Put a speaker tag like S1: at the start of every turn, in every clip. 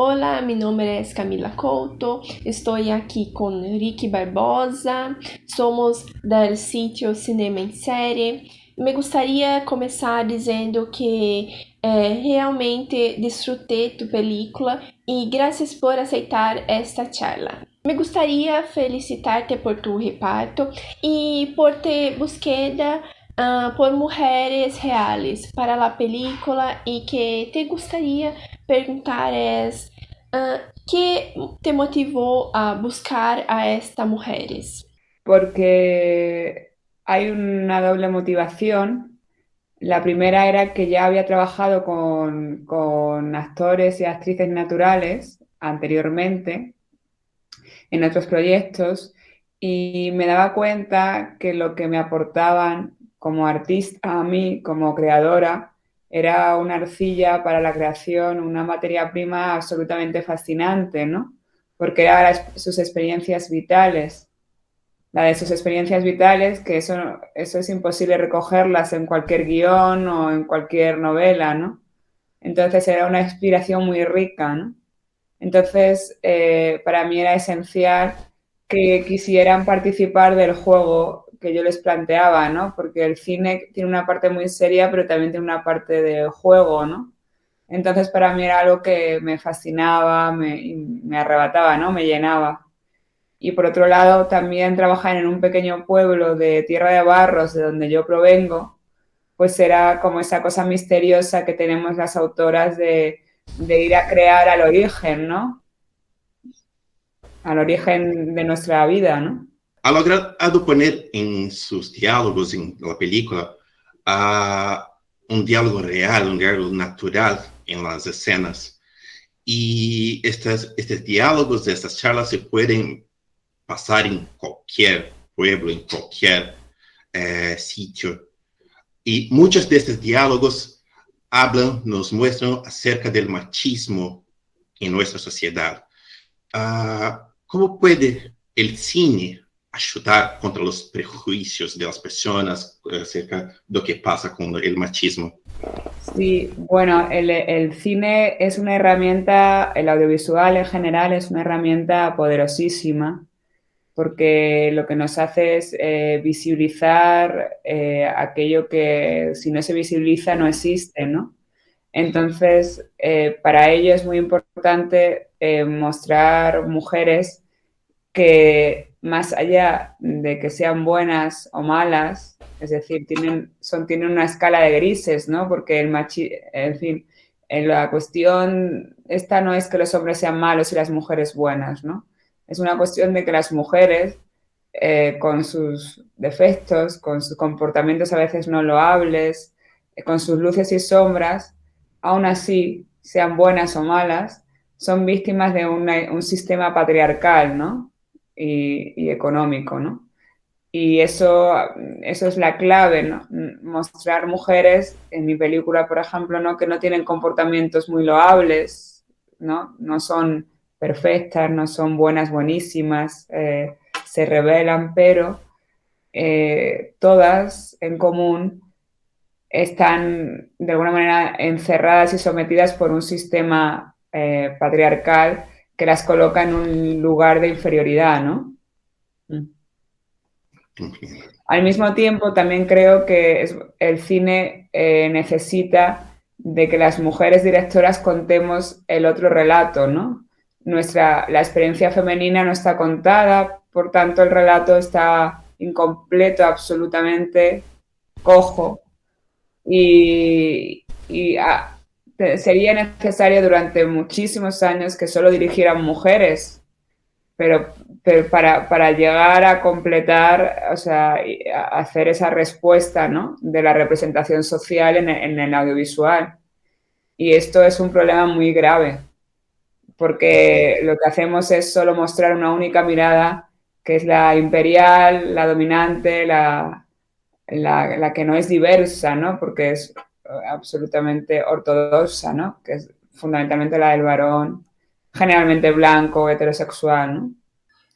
S1: Hola, mi nombre es Camila Couto, estoy aquí con Ricky Barbosa, somos del sitio Cinema em Série. Me gustaría começar dizendo que realmente desfrutei tu película e graças por aceitar esta charla. Me gustaría felicitarte por tu reparto e por ter buscada por mujeres reales para la película y que te gustaría perguntar es ¿qué te motivó a buscar a estas mujeres?
S2: Porque hay una doble motivación. La primera era que ya había trabajado con actores y actrices naturales anteriormente en otros proyectos y me daba cuenta que lo que me aportaban como artista a mí, como creadora, era una arcilla para la creación, una materia prima absolutamente fascinante, ¿no? Porque eran sus experiencias vitales, la de sus experiencias vitales, que eso es imposible recogerlas en cualquier guión o en cualquier novela, ¿no? Entonces era una inspiración muy rica, ¿no? Entonces, para mí era esencial que quisieran participar del juego que yo les planteaba, ¿no? Porque el cine tiene una parte muy seria, pero también tiene una parte de juego, ¿no? Entonces, para mí era algo que me fascinaba, me arrebataba, ¿no? Me llenaba. Y por otro lado, también trabajar en un pequeño pueblo de Tierra de Barros, de donde yo provengo, pues era como esa cosa misteriosa que tenemos las autoras de ir a crear al origen, ¿no? Al origen de nuestra vida, ¿no?
S3: Ha logrado poner en sus diálogos en la película un diálogo real, un diálogo natural en las escenas. Y estos diálogos, estas charlas se pueden pasar en cualquier pueblo, en cualquier sitio. Y muchos de estos diálogos hablan, nos muestran acerca del machismo en nuestra sociedad. ¿Cómo puede el cine ayudar contra los prejuicios de las personas acerca de lo que pasa con el machismo?
S2: Sí, bueno, el cine es una herramienta, el audiovisual en general es una herramienta poderosísima porque lo que nos hace es visibilizar aquello que si no se visibiliza no existe, ¿no? Entonces, para ello es muy importante mostrar mujeres que más allá de que sean buenas o malas, es decir, tienen una escala de grises, ¿no? Porque en fin, la cuestión esta no es que los hombres sean malos y las mujeres buenas, ¿no? Es una cuestión de que las mujeres, con sus defectos, con sus comportamientos a veces no loables, con sus luces y sombras, aún así, sean buenas o malas, son víctimas de un sistema patriarcal, ¿no? Y económico, ¿no? Y eso es la clave, ¿no? Mostrar mujeres, en mi película, por ejemplo, ¿no? Que no tienen comportamientos muy loables, ¿no? No son perfectas, no son buenas, buenísimas, se rebelan, pero todas en común están de alguna manera encerradas y sometidas por un sistema patriarcal que las coloca en un lugar de inferioridad, ¿no? Mm. Al mismo tiempo, también creo que el cine necesita de que las mujeres directoras contemos el otro relato, ¿no? La experiencia femenina no está contada, por tanto el relato está incompleto, absolutamente cojo, y sería necesario durante muchísimos años que solo dirigieran mujeres, pero, pero para llegar a completar, o sea, a hacer esa respuesta, ¿no? De la representación social en el audiovisual. Y esto es un problema muy grave, porque lo que hacemos es solo mostrar una única mirada, que es la imperial, la dominante, la que no es diversa, ¿no? Porque es absolutamente ortodoxa, ¿no? Que es fundamentalmente la del varón, generalmente blanco, heterosexual, ¿no?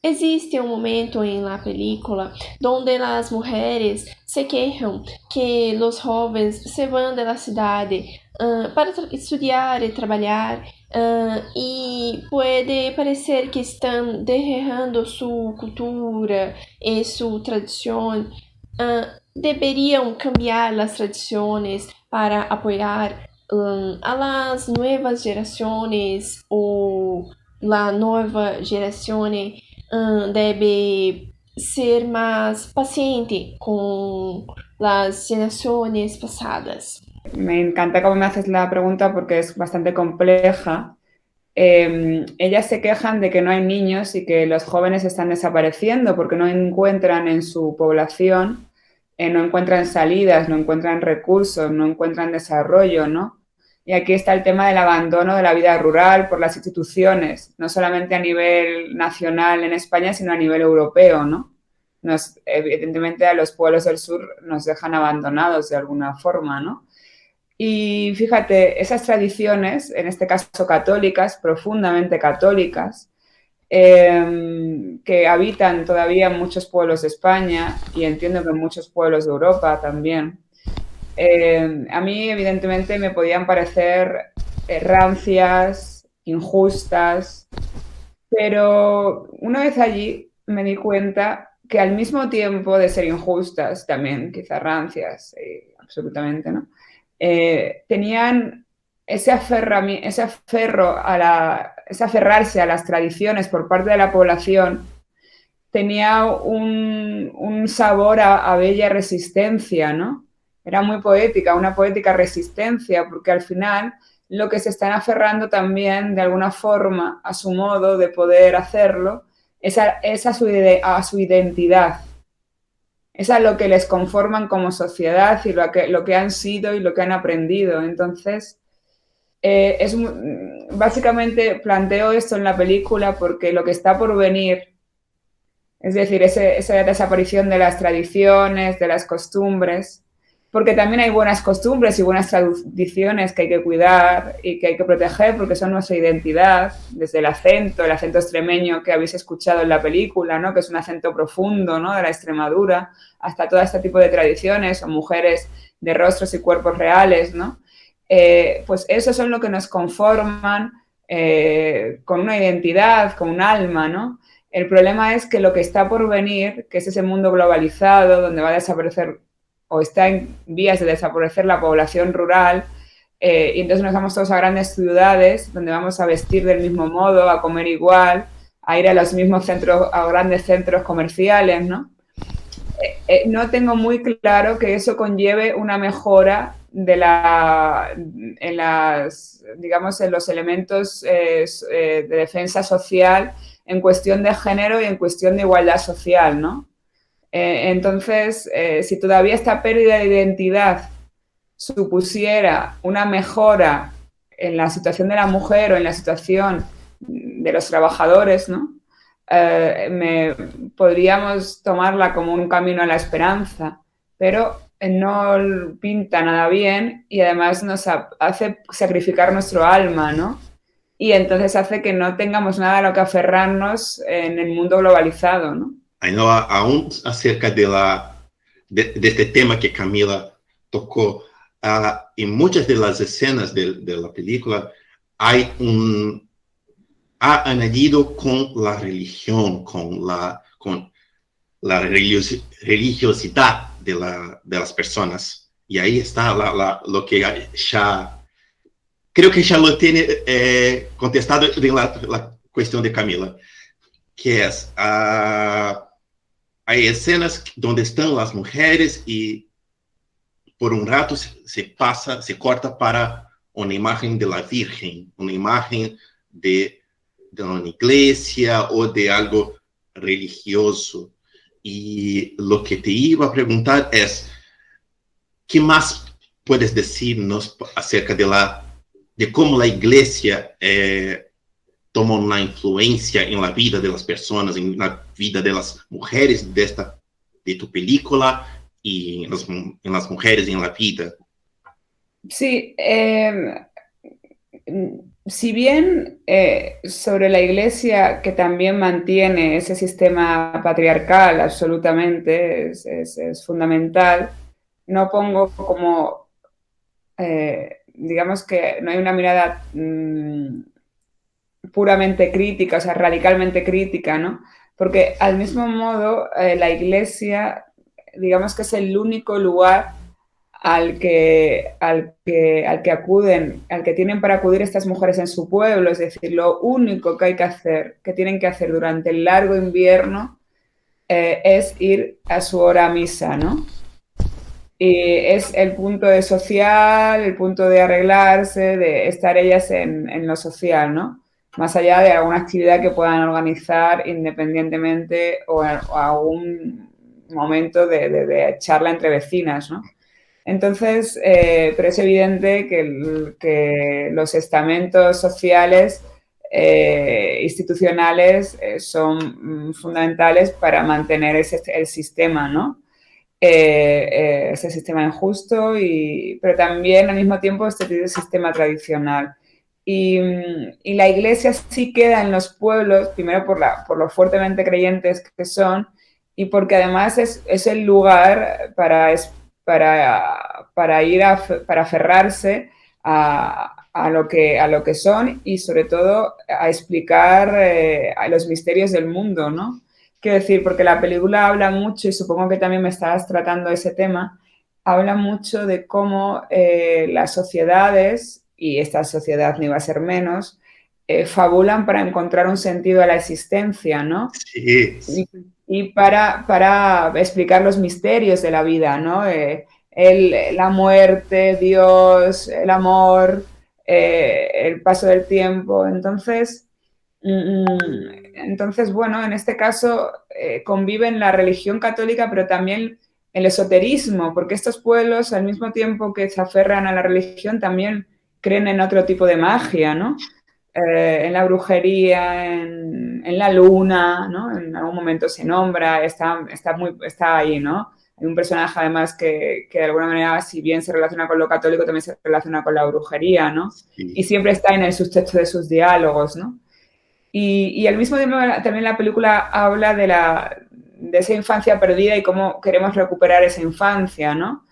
S1: Existe um momento em la película donde as mulheres se queixam que os jovens se vão da cidade para estudar e trabalhar y puede parecer que están dejando su cultura y su tradición. Deberían cambiar las tradiciones para apoyar a las nuevas generaciones o la nueva generación debe ser más paciente con las generaciones pasadas.
S2: Me encanta cómo me haces la pregunta porque es bastante compleja. Ellas se quejan de que no hay niños y que los jóvenes están desapareciendo porque no encuentran en su población, no encuentran salidas, no encuentran recursos, no encuentran desarrollo, ¿no? Y aquí está el tema del abandono de la vida rural por las instituciones, no solamente a nivel nacional en España, sino a nivel europeo, ¿no? Evidentemente a los pueblos del sur nos dejan abandonados de alguna forma, ¿no? Y fíjate, esas tradiciones, en este caso católicas, profundamente católicas, que habitan todavía en muchos pueblos de España y entiendo que en muchos pueblos de Europa también, a mí evidentemente me podían parecer rancias, injustas, pero una vez allí me di cuenta que al mismo tiempo de ser injustas, también quizás rancias, absolutamente, ¿no? Tenían ese aferro ese aferrarse a las tradiciones por parte de la población, tenía un sabor a bella resistencia, ¿no? Era muy poética, una poética resistencia, porque al final lo que se están aferrando también, de alguna forma, a su modo de poder hacerlo, es a su identidad. Es a lo que les conforman como sociedad y lo que han sido y lo que han aprendido. Entonces, básicamente planteo esto en la película porque lo que está por venir, es decir, esa desaparición de las tradiciones, de las costumbres, porque también hay buenas costumbres y buenas tradiciones que hay que cuidar y que hay que proteger porque son nuestra identidad, desde el acento extremeño que habéis escuchado en la película, ¿no? Que es un acento profundo, ¿no? De la Extremadura, hasta todo este tipo de tradiciones o mujeres de rostros y cuerpos reales, ¿no? Pues eso son lo que nos conforman con una identidad, con un alma, ¿no? El problema es que lo que está por venir, que es ese mundo globalizado donde va a desaparecer o está en vías de desaparecer la población rural, y entonces nos vamos todos a grandes ciudades donde vamos a vestir del mismo modo, a comer igual, a ir a los mismos centros, a grandes centros comerciales, ¿no? No tengo muy claro que eso conlleve una mejora digamos, en los elementos de defensa social en cuestión de género y en cuestión de igualdad social, ¿no? Entonces, si todavía esta pérdida de identidad supusiera una mejora en la situación de la mujer o en la situación de los trabajadores, ¿no? Podríamos tomarla como un camino a la esperanza, pero no pinta nada bien y además nos hace sacrificar nuestro alma, ¿no? Y entonces hace que no tengamos nada a lo que aferrarnos en el mundo globalizado, ¿no?
S3: Ainhoa, aún acerca de este tema que Camila tocó, en muchas de las escenas de la película hay ha añadido con la religión, con la religiosidad de las personas. Y ahí está lo que ya, creo que ya lo tiene contestado en la cuestión de Camila, que es, hay escenas donde están las mujeres y por un rato se corta para una imagen de la Virgen, una imagen de una iglesia o de algo religioso. Y lo que te iba a preguntar es, ¿qué más puedes decirnos acerca de cómo la iglesia toma una influencia en la vida de las personas, en la vida de las mujeres de tu película y en las mujeres en la vida?
S2: Sí, si bien sobre la Iglesia, que también mantiene ese sistema patriarcal absolutamente, es fundamental, no pongo como, digamos que no hay una mirada puramente crítica, o sea, radicalmente crítica, ¿no? Porque al mismo modo, la Iglesia, digamos que es el único lugar al que acuden, al que tienen para acudir estas mujeres en su pueblo, es decir, lo único que hay que hacer, que tienen que hacer durante el largo invierno, es ir a su hora a misa, ¿no? Y es el punto de social, el punto de arreglarse, de estar ellas en lo social, ¿no? Más allá de alguna actividad que puedan organizar independientemente o a un momento de charla entre vecinas, ¿no? Entonces, pero es evidente que los estamentos sociales institucionales son fundamentales para mantener el sistema, ¿no? Ese sistema injusto, pero también al mismo tiempo este sistema tradicional. Y la Iglesia sí queda en los pueblos, primero por lo fuertemente creyentes que son, y porque además es el lugar para ir para aferrarse a lo que son y sobre todo a explicar a los misterios del mundo, ¿no? Quiero decir, porque la película habla mucho, y supongo que también me estabas tratando ese tema, habla mucho de cómo las sociedades, y esta sociedad no iba a ser menos, fabulan para encontrar un sentido a la existencia, ¿no?
S3: Sí.
S2: Y para explicar los misterios de la vida, ¿no? La muerte, Dios, el amor, el paso del tiempo. Entonces, bueno, en este caso conviven la religión católica, pero también el esoterismo, porque estos pueblos, al mismo tiempo que se aferran a la religión, también creen en otro tipo de magia, ¿no? En la brujería, en la luna, ¿no? En algún momento se nombra, está ahí, ¿no? Hay un personaje además que de alguna manera, si bien se relaciona con lo católico, también se relaciona con la brujería, ¿no?
S3: Sí.
S2: Y siempre está en el sustento de sus diálogos, ¿no? Y al mismo tiempo también la película habla de esa infancia perdida y cómo queremos recuperar esa infancia, ¿no?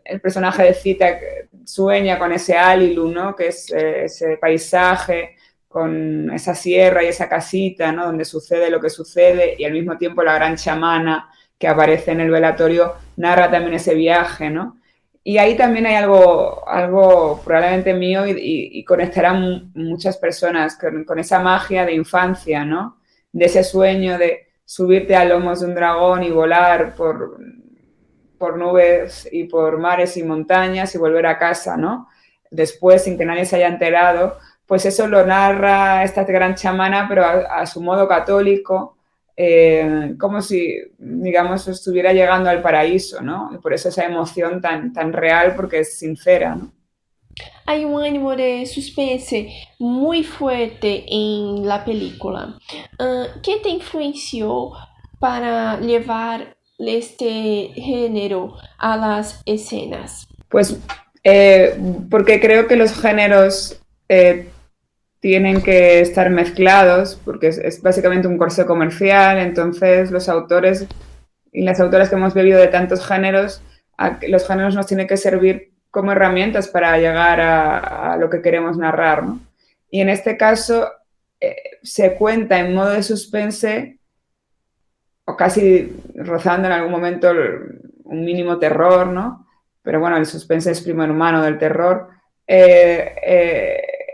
S2: El personaje de Zita sueña con ese Alilu, ¿no? Que es ese paisaje con esa sierra y esa casita, ¿no? Donde sucede lo que sucede, y al mismo tiempo la gran chamana que aparece en el velatorio narra también ese viaje, ¿no? Y ahí también hay algo probablemente mío y conectarán muchas personas con esa magia de infancia, ¿no? De ese sueño de subirte a lomos de un dragón y volar por nubes y por mares y montañas y volver a casa, ¿no? Después, sin que nadie se haya enterado, pues eso lo narra esta gran chamana, pero a su modo católico, como si, digamos, estuviera llegando al paraíso, ¿no? Y por eso esa emoción tan real, porque es sincera, ¿no?
S1: Hay un ánimo de suspense muy fuerte en la película. ¿Qué te influenció para llevar este género a las escenas?
S2: Pues porque creo que los géneros tienen que estar mezclados, porque es básicamente un corsé comercial. Entonces los autores y las autoras que hemos bebido de tantos géneros, los géneros nos tienen que servir como herramientas para llegar a lo que queremos narrar, ¿no? Y en este caso se cuenta en modo de suspense, o casi rozando en algún momento un mínimo terror, ¿no? Pero bueno, el suspense es primo hermano del terror.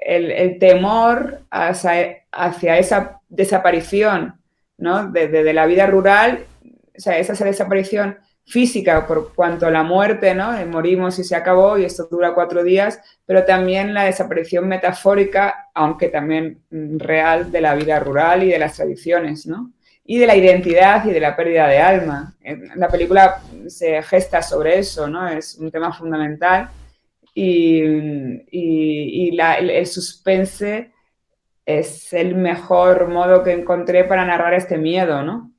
S2: El temor hacia esa desaparición, ¿no? de la vida rural, o sea, esa desaparición física por cuanto a la muerte, ¿no? Morimos y se acabó y esto dura 4 días, pero también la desaparición metafórica, aunque también real, de la vida rural y de las tradiciones, ¿no? Y de la identidad y de la pérdida de alma. La película se gesta sobre eso, ¿no? Es un tema fundamental y el suspense es el mejor modo que encontré para narrar este miedo, ¿no?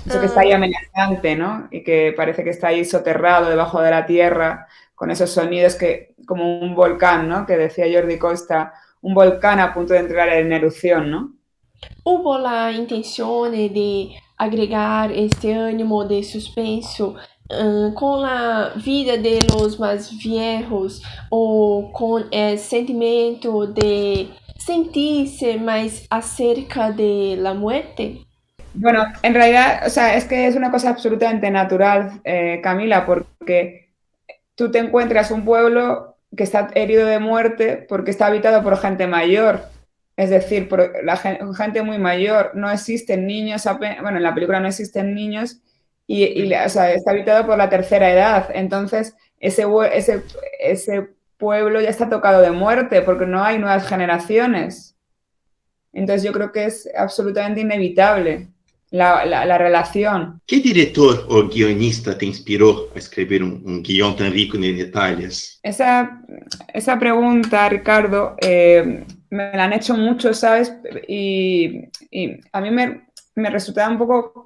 S2: Eso que está ahí amenazante, ¿no? Y que parece que está ahí soterrado debajo de la tierra, con esos sonidos que, como un volcán, ¿no? Que decía Jordi Costa, un volcán a punto de entrar en erupción, ¿no?
S1: ¿Hubo la intención de agregar este ánimo de suspenso con la vida de los más viejos o con el sentimiento de sentirse más acerca de la muerte?
S2: Bueno, en realidad, o sea, es que es una cosa absolutamente natural, Camila, porque tú te encuentras un pueblo que está herido de muerte porque está habitado por gente mayor, es decir, por gente muy mayor. No existen niños, bueno, en la película no existen niños o sea, está habitado por la tercera edad. Entonces, ese pueblo ya está tocado de muerte porque no hay nuevas generaciones. Entonces, yo creo que es absolutamente inevitable la relación.
S3: ¿Qué director o guionista te inspiró a escribir un guión tan rico en detalles?
S2: Esa pregunta, Ricardo, me la han hecho mucho, ¿sabes? Y a mí me resultaba un poco,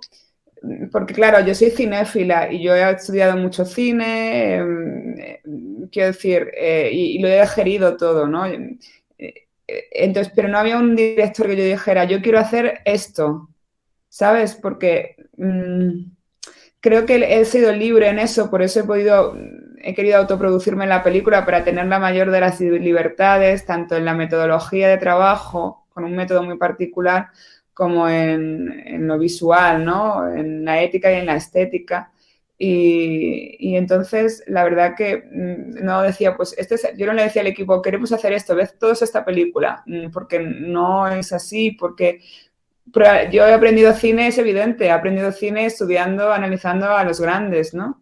S2: porque claro, yo soy cinéfila y yo he estudiado mucho cine, quiero decir, y lo he digerido todo, ¿no? Entonces, pero no había un director que yo dijera, yo quiero hacer esto, ¿sabes? Porque creo que he sido libre en eso, por eso he querido autoproducirme en la película para tener la mayor de las libertades, tanto en la metodología de trabajo, con un método muy particular, como en lo visual, ¿no? En la ética y en la estética. Y entonces, la verdad que no decía, pues, yo no le decía al equipo, queremos hacer esto, ved todos esta película, porque no es así, porque yo he aprendido cine, es evidente, he aprendido cine estudiando, analizando a los grandes, ¿no?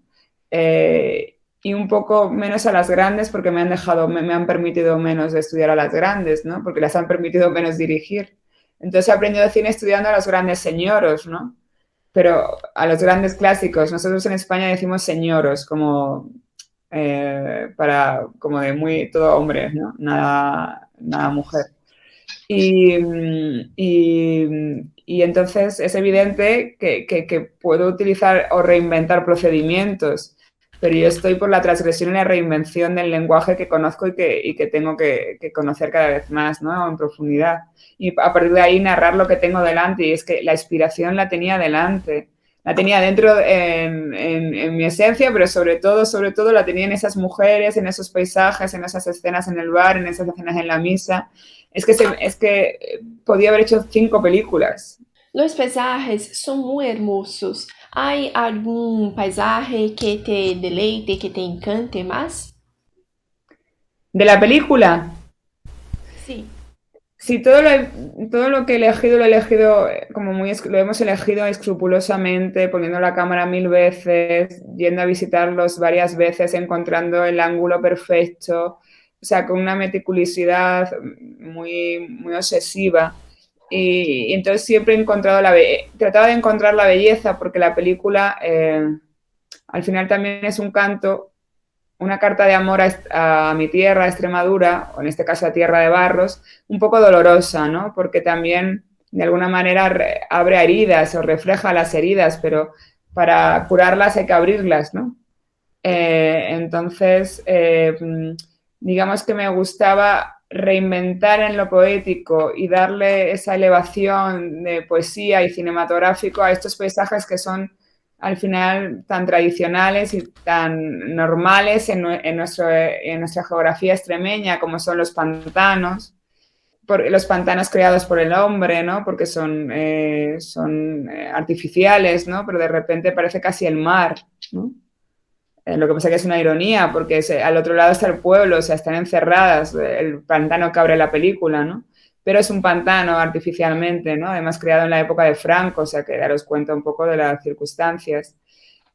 S2: Y un poco menos a las grandes porque me han permitido menos estudiar a las grandes, ¿no? Porque las han permitido menos dirigir. Entonces he aprendido cine estudiando a los grandes señoros, ¿no? Pero a los grandes clásicos. Nosotros en España decimos señoros, como como de muy todo hombres, ¿no? Nada mujer. Y entonces es evidente que puedo utilizar o reinventar procedimientos, pero yo estoy por la transgresión y la reinvención del lenguaje que conozco y que tengo que conocer cada vez más, ¿no? En profundidad. Y a partir de ahí narrar lo que tengo delante. Y es que la inspiración la tenía delante. La tenía dentro en mi esencia, pero sobre todo la tenía en esas mujeres, en esos paisajes, en esas escenas en el bar, en esas escenas en la misa. Es que podía haber hecho 5 películas.
S1: Los paisajes son muy hermosos. ¿Hay algún paisaje que te deleite, que te encante más?
S2: ¿De la película?
S1: Sí.
S2: Sí, todo lo que lo he elegido como lo hemos elegido escrupulosamente, poniendo la cámara 1000 veces, yendo a visitarlos varias veces, encontrando el ángulo perfecto, o sea, con una meticulosidad muy obsesiva. Y entonces siempre he encontrado trataba de encontrar la belleza, porque la película al final también es un canto, una carta de amor a mi tierra, a Extremadura, o en este caso a Tierra de Barros, un poco dolorosa, ¿no? Porque también de alguna manera abre heridas o refleja las heridas, pero para curarlas hay que abrirlas, ¿no? Entonces, digamos que me gustaba reinventar en lo poético y darle esa elevación de poesía y cinematográfico a estos paisajes que son al final tan tradicionales y tan normales en nuestra geografía extremeña, como son los pantanos, los pantanos creados por el hombre, ¿no? Porque son artificiales, ¿no? Pero de repente parece casi el mar, ¿no? Lo que pasa es que es una ironía, porque al otro lado está el pueblo, o sea, están encerradas, el pantano que abre la película, ¿no? Pero es un pantano artificialmente, ¿no? Además creado en la época de Franco, o sea, que daros cuenta un poco de las circunstancias.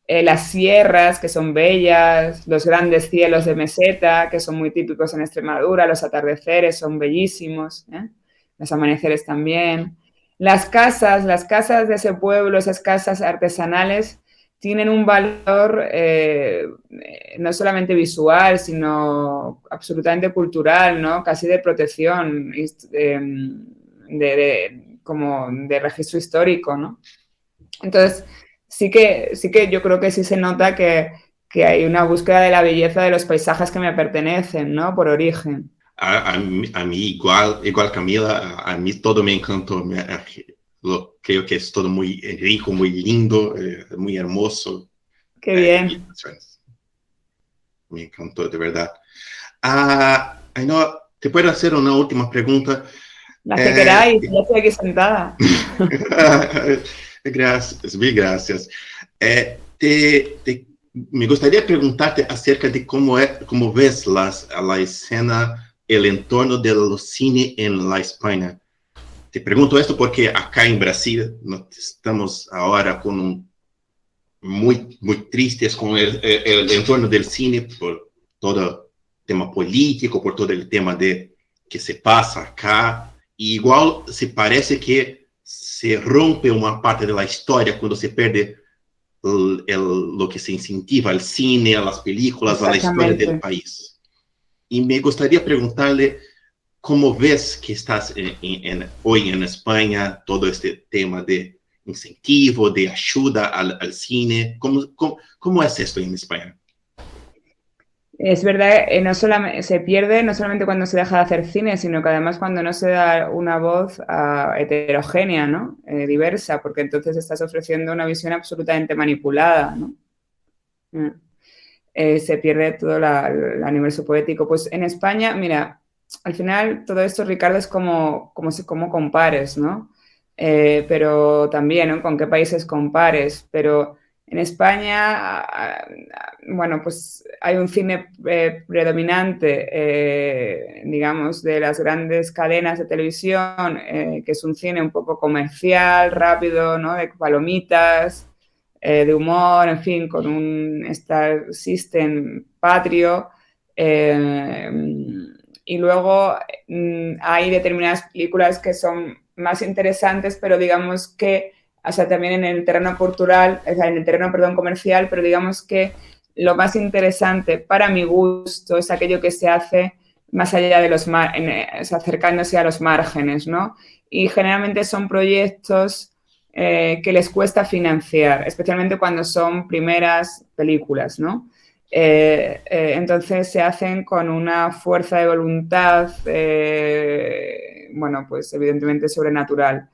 S2: Las sierras, que son bellas, los grandes cielos de meseta, que son muy típicos en Extremadura, los atardeceres son bellísimos, ¿eh? Los amaneceres también. Las casas de ese pueblo, esas casas artesanales, tienen un valor no solamente visual, sino absolutamente cultural, ¿no? Casi de protección, como de registro histórico, ¿no? Entonces, sí que yo creo que sí se nota que hay una búsqueda de la belleza de los paisajes que me pertenecen, ¿no? Por origen.
S3: A mí igual Camila, a mí todo me encantó. Creo que es todo muy rico, muy lindo, muy hermoso.
S2: Qué bien.
S3: Felicitaciones. Me encantó, de verdad. Ainhoa, ¿te puedo hacer una última pregunta?
S2: Las que queráis, ya estoy aquí sentada.
S3: Gracias, mil gracias. Me gustaría preguntarte acerca de cómo ves la escena, el entorno del cine en la España. Te pregunto esto porque acá en Brasil estamos ahora muy tristes con el entorno del cine por todo el tema político, por todo el tema que se pasa acá. Y igual se parece que se rompe una parte de la historia cuando se pierde lo que se incentiva al cine, a las películas, a la historia del país. Y me gustaría preguntarle cómo ves que estás hoy en España, todo este tema de incentivo, de ayuda al cine. ¿Cómo es esto en España?
S2: Es verdad, no solamente, se pierde no solamente cuando se deja de hacer cine, sino que además cuando no se da una voz heterogénea, ¿no? Diversa, porque entonces estás ofreciendo una visión absolutamente manipulada, ¿no? Se pierde todo el universo poético. Pues en España, mira, al final todo esto, Ricardo, es como compares, ¿no? Pero también, ¿no? Con qué países compares, pero en España, bueno, pues hay un cine predominante, digamos, de las grandes cadenas de televisión, que es un cine un poco comercial, rápido, ¿no? De palomitas, de humor, en fin, con un Star System patrio. Y luego hay determinadas películas que son más interesantes, pero digamos que, o sea, también en el terreno cultural, o sea, en el terreno, perdón, comercial, pero digamos que lo más interesante para mi gusto es aquello que se hace más allá de los acercándose a los márgenes, ¿no? Y generalmente son proyectos que les cuesta financiar, especialmente cuando son primeras películas, ¿no? Entonces se hacen con una fuerza de voluntad, bueno, pues evidentemente sobrenatural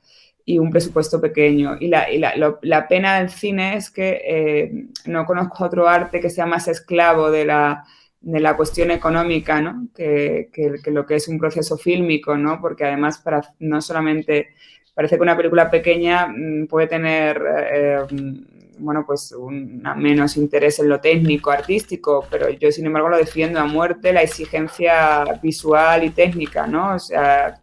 S2: y un presupuesto pequeño. Y la pena del cine es que no conozco otro arte que sea más esclavo de la cuestión económica, ¿no? que lo que es un proceso fílmico, ¿no? Porque además no solamente parece que una película pequeña puede tener bueno, pues un menos interés en lo técnico, artístico, pero yo, sin embargo, lo defiendo a muerte, la exigencia visual y técnica, ¿no? O sea,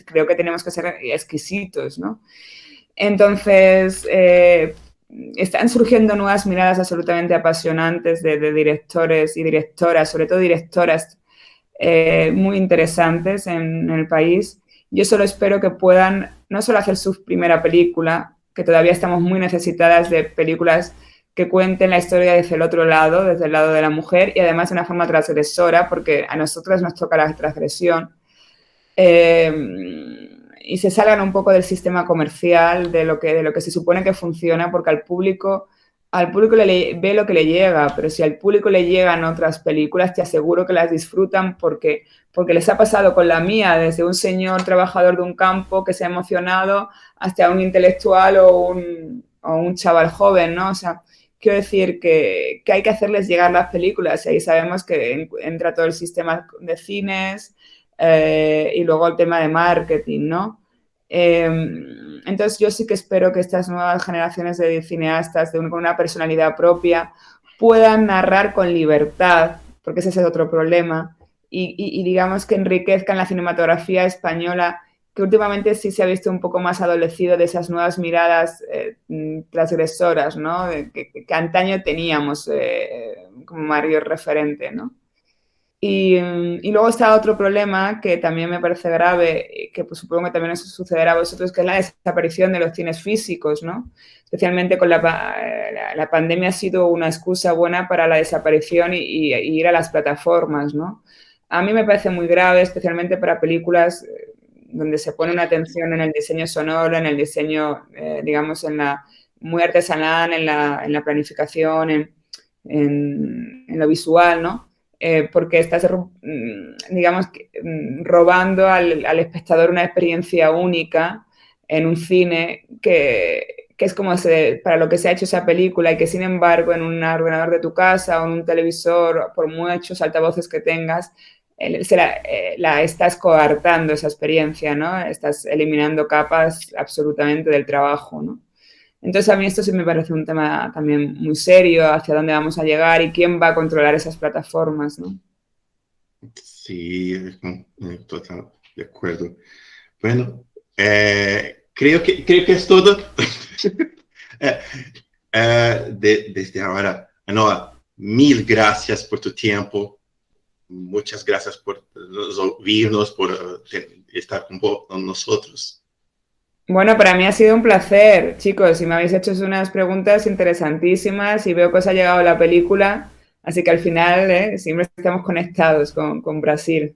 S2: creo que tenemos que ser exquisitos, ¿no? Entonces, están surgiendo nuevas miradas absolutamente apasionantes de directores y directoras, sobre todo directoras muy interesantes en el país. Yo solo espero que puedan no solo hacer su primera película, que todavía estamos muy necesitadas de películas que cuenten la historia desde el otro lado, desde el lado de la mujer, y además de una forma transgresora, porque a nosotras nos toca la transgresión, y se salgan un poco del sistema comercial, de lo que se supone que funciona, porque al público ve lo que le llega, pero si al público le llegan otras películas, te aseguro que las disfrutan porque les ha pasado con la mía, desde un señor trabajador de un campo que se ha emocionado hasta un intelectual o un chaval joven, ¿no? O sea, quiero decir que hay que hacerles llegar las películas y ahí sabemos que entra todo el sistema de cines y luego el tema de marketing, ¿no? Entonces yo sí que espero que estas nuevas generaciones de cineastas con una personalidad propia puedan narrar con libertad, porque ese es el otro problema, y digamos que enriquezcan la cinematografía española, que últimamente sí se ha visto un poco más adolecido de esas nuevas miradas transgresoras, ¿no? Que antaño teníamos como mayor referente, ¿no? Y luego está otro problema que también me parece grave, que pues supongo que también os sucederá a vosotros, que es la desaparición de los cines físicos, ¿no? Especialmente con la pandemia ha sido una excusa buena para la desaparición y ir a las plataformas, ¿no? A mí me parece muy grave, especialmente para películas donde se pone una atención en el diseño sonoro, en el diseño, digamos, muy artesanal, en la planificación, en lo visual, ¿no? Porque estás, digamos, robando al espectador una experiencia única en un cine que que es como para lo que se ha hecho esa película y que sin embargo en un ordenador de tu casa o en un televisor, por muchos altavoces que tengas, la estás coartando esa experiencia, ¿no? Estás eliminando capas absolutamente del trabajo, ¿no? Entonces a mí esto sí me parece un tema también muy serio, hacia dónde vamos a llegar y quién va a controlar esas plataformas, ¿no?
S3: Sí, total, de acuerdo. Bueno, creo que es todo. Desde ahora, Noa, mil gracias por tu tiempo. Muchas gracias por oírnos, por estar con nosotros.
S2: Bueno, para mí ha sido un placer, chicos, y me habéis hecho unas preguntas interesantísimas y veo que os ha llegado la película, así que al final siempre estamos conectados con Brasil.